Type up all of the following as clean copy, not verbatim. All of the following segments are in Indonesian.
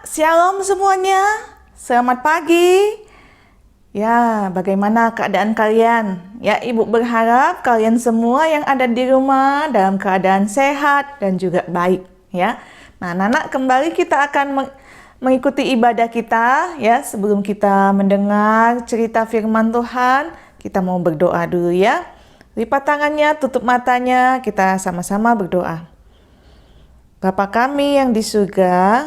Shalom semuanya. Selamat pagi. Ya, bagaimana keadaan kalian? Ya, Ibu berharap kalian semua yang ada di rumah dalam keadaan sehat dan juga baik, ya. Nah, anak-anak, kembali kita akan mengikuti ibadah kita, ya. Sebelum kita mendengar cerita firman Tuhan, kita mau berdoa dulu ya. Lipat tangannya, tutup matanya, kita sama-sama berdoa. Bapa kami yang di surga,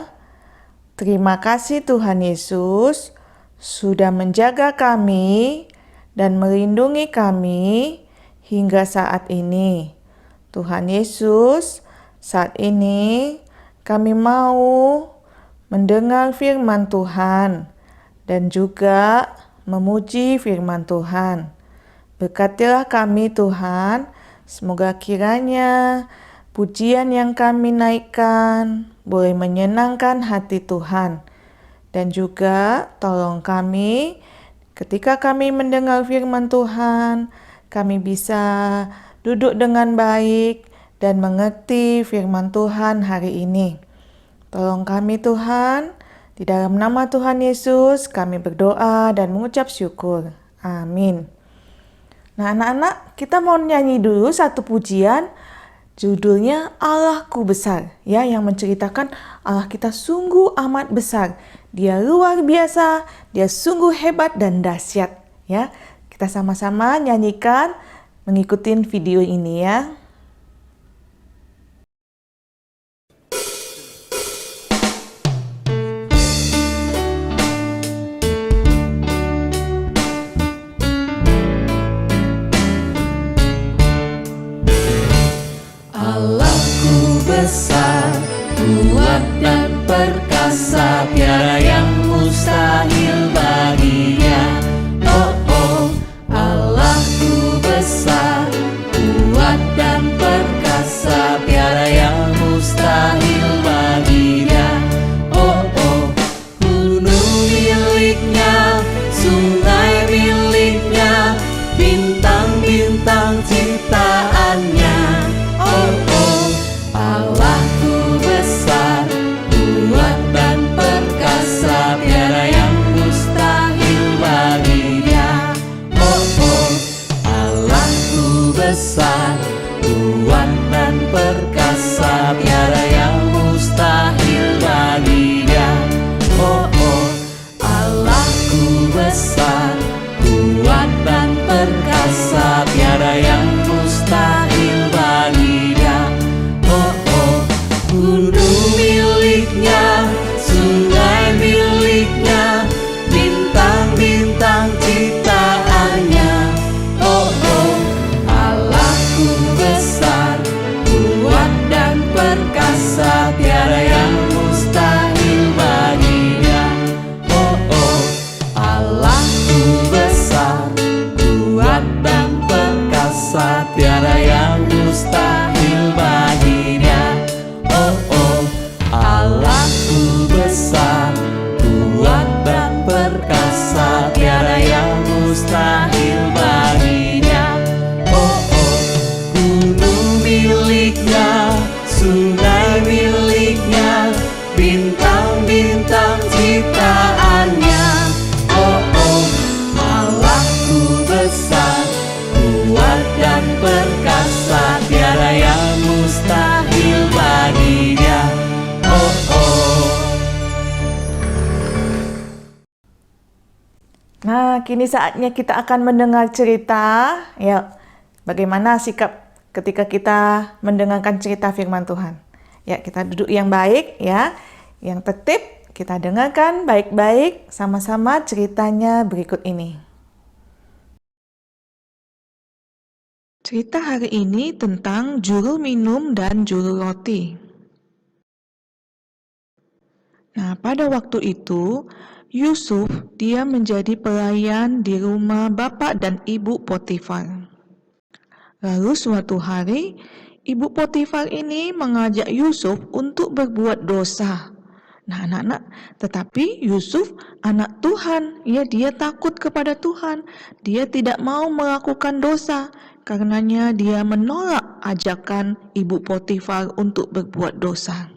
terima kasih Tuhan Yesus sudah menjaga kami dan melindungi kami hingga saat ini. Tuhan Yesus, saat ini kami mau mendengar firman Tuhan dan juga memuji firman Tuhan. Berkatilah kami Tuhan, semoga kiranya pujian yang kami naikkan boleh menyenangkan hati Tuhan. Dan juga tolong kami ketika kami mendengar firman Tuhan, kami bisa duduk dengan baik dan mengerti firman Tuhan hari ini. Tolong kami Tuhan, di dalam nama Tuhan Yesus kami berdoa dan mengucap syukur. Amin. Nah anak-anak, kita mau nyanyi dulu satu pujian. Judulnya Allahku Besar, ya, yang menceritakan Allah kita sungguh amat besar. Dia luar biasa, dia sungguh hebat dan dahsyat, ya. Kita sama-sama nyanyikan mengikuti video ini ya. Besar, kuat dan perkasa, tiada yang mustahil baginya. Oh oh, Allahku besar, kuat dan perkasa, tiada yang mustahil baginya. Oh oh, gunung miliknya, sungai miliknya, bintang-bintang ciptaannya. Oh oh, Allahku besar, kuat dan perkasa, tiada yang mustahil baginya. Oh oh, Allahku besar, kuat dan perkasa, tiada yang mustahil baginya. Oh oh, Allahku besar, kuat dan perkasa, tiada yang mustahil baginya. Gunung miliknya, sungai miliknya, bintang-bintang ciptaannya. Oh oh, Allahku besar, kuat dan perkasa, tiada yang mustahil baginya. Oh oh, Allahku besar, kuat dan perkasa, tiada yang mustahil baginya. Oh oh, Allahku besar, kuat dan perkasa, tiada yang mustahil baginya. Oh oh, gunung miliknya, sungai miliknya, bintang-bintang ciptaannya. Oh oh, Allahku besar, kuat dan perkasa, tiada yang mustahil baginya. Oh oh. Nah, kini saatnya kita akan mendengar cerita, ya. Bagaimana sikap ketika kita mendengarkan cerita firman Tuhan? Ya, kita duduk yang baik, ya. Yang tertib, kita dengarkan baik-baik sama-sama ceritanya berikut ini. Cerita hari ini tentang juru minum dan juru roti. Nah, pada waktu itu, Yusuf dia menjadi pelayan di rumah bapak dan ibu Potifar. Lalu suatu hari, ibu Potifar ini mengajak Yusuf untuk berbuat dosa. Nah, anak-anak, tetapi Yusuf anak Tuhan, ya, dia takut kepada Tuhan. Dia tidak mau melakukan dosa. Karenanya dia menolak ajakan ibu Potifar untuk berbuat dosa.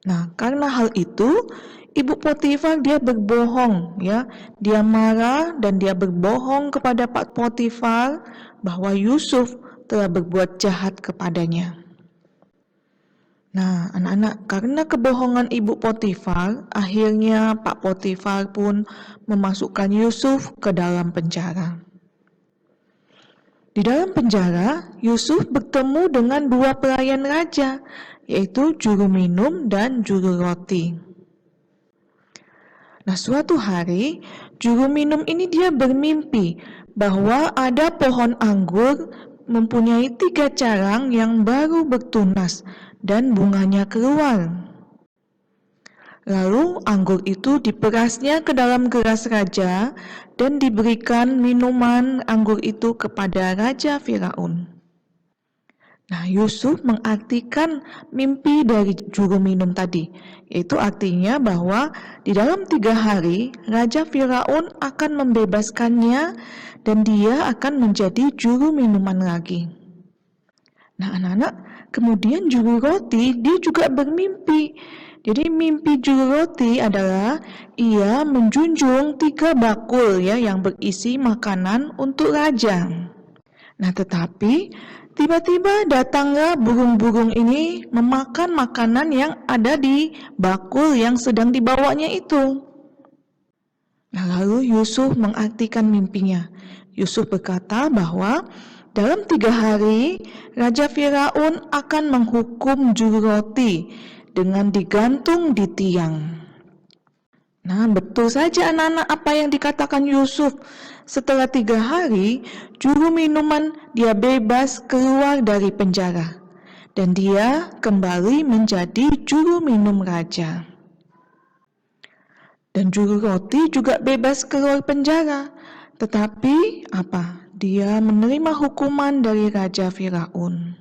Nah, karena hal itu, Ibu Potifar dia berbohong, ya. Dia marah dan dia berbohong kepada Pak Potifar bahwa Yusuf telah berbuat jahat kepadanya. Nah, anak-anak, karena kebohongan Ibu Potifar, akhirnya Pak Potifar pun memasukkan Yusuf ke dalam penjara. Di dalam penjara, Yusuf bertemu dengan dua pelayan raja, yaitu juru minum dan juru roti. Nah, suatu hari, juru minum ini dia bermimpi bahwa ada pohon anggur mempunyai 3 carang yang baru bertunas dan bunganya keluar. Lalu anggur itu diperasnya ke dalam gelas raja dan diberikan minuman anggur itu kepada Raja Firaun. Nah, Yusuf mengartikan mimpi dari juru minum tadi, yaitu artinya bahwa di dalam 3 hari Raja Firaun akan membebaskannya dan dia akan menjadi juru minuman lagi. Nah, anak-anak, kemudian juru roti dia juga bermimpi. Jadi mimpi juru roti adalah ia menjunjung 3 bakul ya yang berisi makanan untuk raja. Nah, tetapi tiba-tiba datanglah burung-burung ini memakan makanan yang ada di bakul yang sedang dibawanya itu. Nah, lalu Yusuf mengartikan mimpinya. Yusuf berkata bahwa dalam 3 hari, Raja Firaun akan menghukum juru roti dengan digantung di tiang. Nah, betul saja anak-anak apa yang dikatakan Yusuf. Setelah 3 hari, juru minuman dia bebas keluar dari penjara. Dan dia kembali menjadi juru minum raja. Dan juru roti juga bebas keluar penjara. Tetapi apa? Dia menerima hukuman dari Raja Firaun.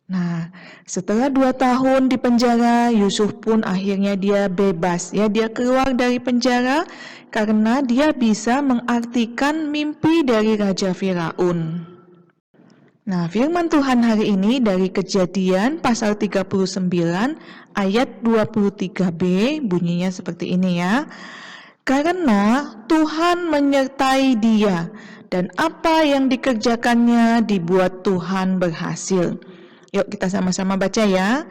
Nah, setelah 2 tahun di penjara, Yusuf pun akhirnya dia bebas. Ya, dia keluar dari penjara karena dia bisa mengartikan mimpi dari Raja Firaun. Nah, firman Tuhan hari ini dari Kejadian pasal 39 ayat 23b bunyinya seperti ini ya. Karena Tuhan menyertai dia dan apa yang dikerjakannya dibuat Tuhan berhasil. Yuk kita sama-sama baca ya.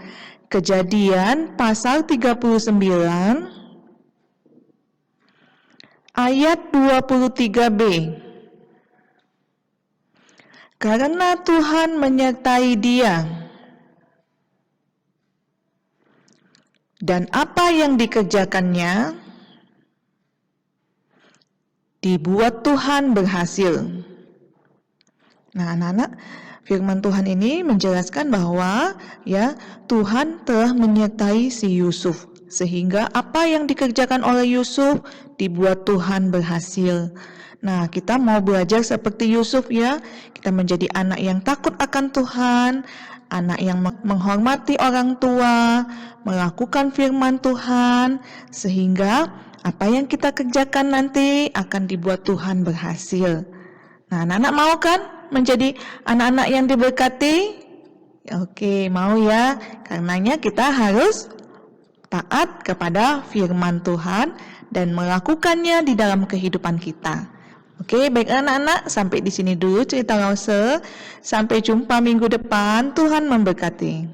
Kejadian pasal 39 ayat 23b. Karena Tuhan menyertai dia dan apa yang dikerjakannya dibuat Tuhan berhasil. Nah, anak-anak, firman Tuhan ini menjelaskan bahwa ya Tuhan telah menyertai si Yusuf sehingga apa yang dikerjakan oleh Yusuf dibuat Tuhan berhasil. Nah, kita mau belajar seperti Yusuf ya. Kita menjadi anak yang takut akan Tuhan, anak yang menghormati orang tua, melakukan firman Tuhan sehingga apa yang kita kerjakan nanti akan dibuat Tuhan berhasil. Nah, anak-anak mau kan menjadi anak-anak yang diberkati? Oke, mau ya. Karenanya kita harus taat kepada firman Tuhan dan melakukannya di dalam kehidupan kita. Oke, baik anak-anak, sampai di sini dulu cerita Lause. Sampai jumpa minggu depan. Tuhan memberkati.